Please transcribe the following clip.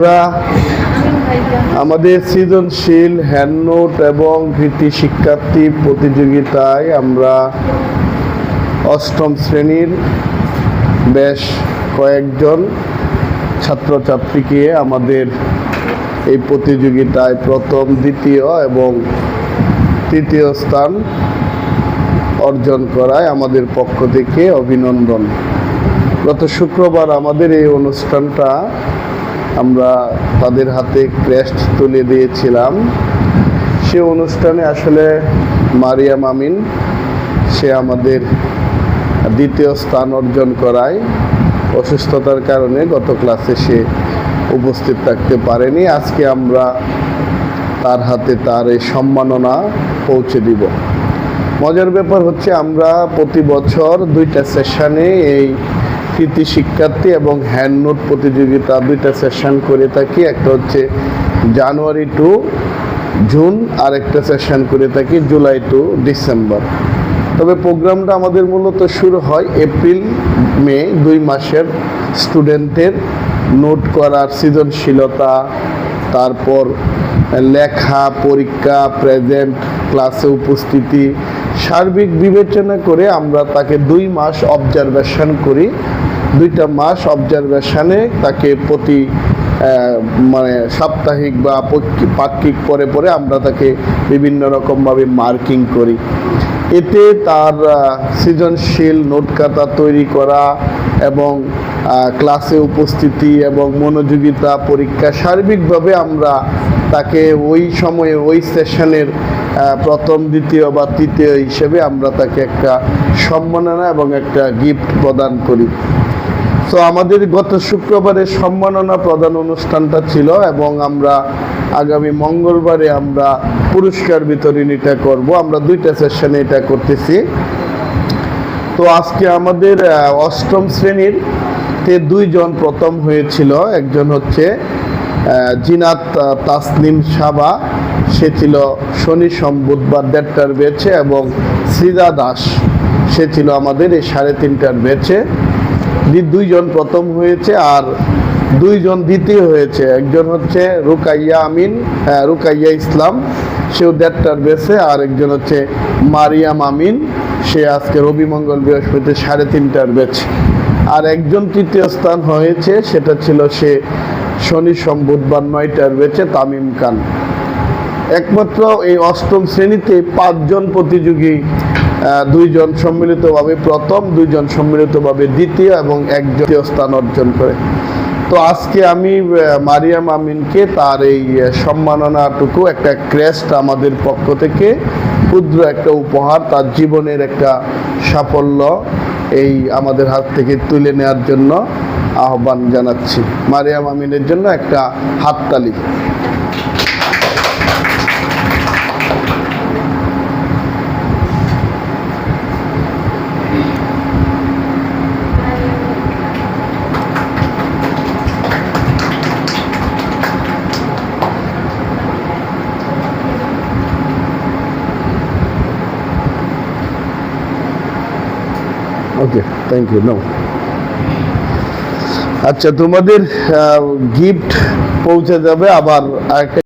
আমরা আমাদের সৃজনশীল হ্যান্ডনোট এবং কৃতি শিক্ষার্থী প্রতিযোগিতায় আমরা অষ্টম শ্রেণীর বেশ কয়েকজন ছাত্রছাত্রীকে আমাদের এই প্রতিযোগিতায় প্রথম, দ্বিতীয় এবং তৃতীয় স্থান অর্জন করায় আমাদের পক্ষ থেকে অভিনন্দন। গত শুক্রবার আমাদের এই অনুষ্ঠানটা আমরা তাদের হাতে ক্রেস্ট তুলে দিয়েছিলাম। সে অনুষ্ঠানে আসলে মারিয়াম আমিন সে আমাদের দ্বিতীয় স্থান অর্জন করায় অসুস্থতার কারণে গত ক্লাসে সে উপস্থিত থাকতে পারেনি। আজকে আমরা তার হাতে তার এই সম্মাননা পৌঁছে দিব। মজার ব্যাপার হচ্ছে আমরা প্রতি বছর দুইটা সেশনে এই কৃতি শিক্ষার্থী এবং হ্যান্ডনোট প্রতিযোগিতা দুইটা সেশন করে থাকি। একটা হচ্ছে জানুয়ারি টু জুন আর একটা সেশন করে থাকি জুলাই টু ডিসেম্বর। তবে প্রোগ্রামটা আমাদের মূলত শুরু হয় এপ্রিল মে, 2 মাসের স্টুডেন্টের নোট করার সৃজনশীলতা, তারপর লেখা, পরীক্ষা, প্রেজেন্ট, ক্লাসে উপস্থিতি সার্বিক বিবেচনা করে আমরা তাকে 2 মাস অবজারভেশন করি। 2টা মাস অবজারভেশনে তাকে প্রতি সাপ্তাহিক বা পাক্ষিক পরে পরে আমরা তাকে বিভিন্ন রকমভাবে মার্কিং করি। এতে তার সৃজনশীল নোট খাতা তৈরি করা এবং ক্লাসে উপস্থিতি এবং মনোযোগিতা, পরীক্ষা সার্বিকভাবে আমরা তাকে ওই সময়ে ওই সেশনের প্রথম, দ্বিতীয় বা তৃতীয় হিসেবে আমরা তাকে একটা সম্মাননা এবং একটা গিফট প্রদান করি। তো আমাদের গত শুক্রবারে সম্মাননা প্রদান অনুষ্ঠানটা ছিল এবং আমরা আগামী মঙ্গলবারে আমরা পুরস্কার বিতরণীটা করব। আমরা 2টা সেশনে এটা করতেছি। তো আজকে আমাদের অষ্টম শ্রেণীর 2 জন প্রথম হয়েছিল। একজন হচ্ছে জিনাত তাসলিম সাবা, সে ছিল শনি সোম বুধবার 1:30টার ব্যাচে, এবং সৃজা দাস সে ছিল আমাদের এই 3:30টার ব্যাচে। 2 জন প্রথম হয়েছে আর 2 জন দ্বিতীয় হয়েছে। একজন হচ্ছে রুকাইয়া ইসলাম, সেও 1:30টার ব্যাচে, আর একজন হচ্ছে মারিয়াম আমিন, সে আজকে রবি মঙ্গল বৃহস্পতি 3:30টার ব্যাচে। আর একজন তৃতীয় স্থান হয়েছে, সেটা ছিল সে শনি সোম বুধবার 9টার ব্যাচে, তামিম খান। একমাত্র এই অষ্টম শ্রেণীতে 5 জন প্রতিযোগী, 2 জন সম্মিলিতভাবে প্রথম, 2 জন সম্মিলিতভাবে দ্বিতীয় এবং 1 জন তৃতীয় স্থান অর্জন করে। তো আজকে আমি মারিয়াম আমিনকে তার এই সম্মাননাটুকু, একটা ক্রেস্ট আমাদের পক্ষ থেকে ক্ষুদ্র একটা উপহার, তার জীবনের একটা সাফল্য এই আমাদের হাত থেকে তুলে নেওয়ার জন্য আহ্বান জানাচ্ছি। মারিয়াম আমিনের জন্য একটা হাততালি। ওকে, থ্যাংক ইউ। নাও, আচ্ছা, তোমাদের গিফট পৌঁছে যাবে। আবার আরেকটা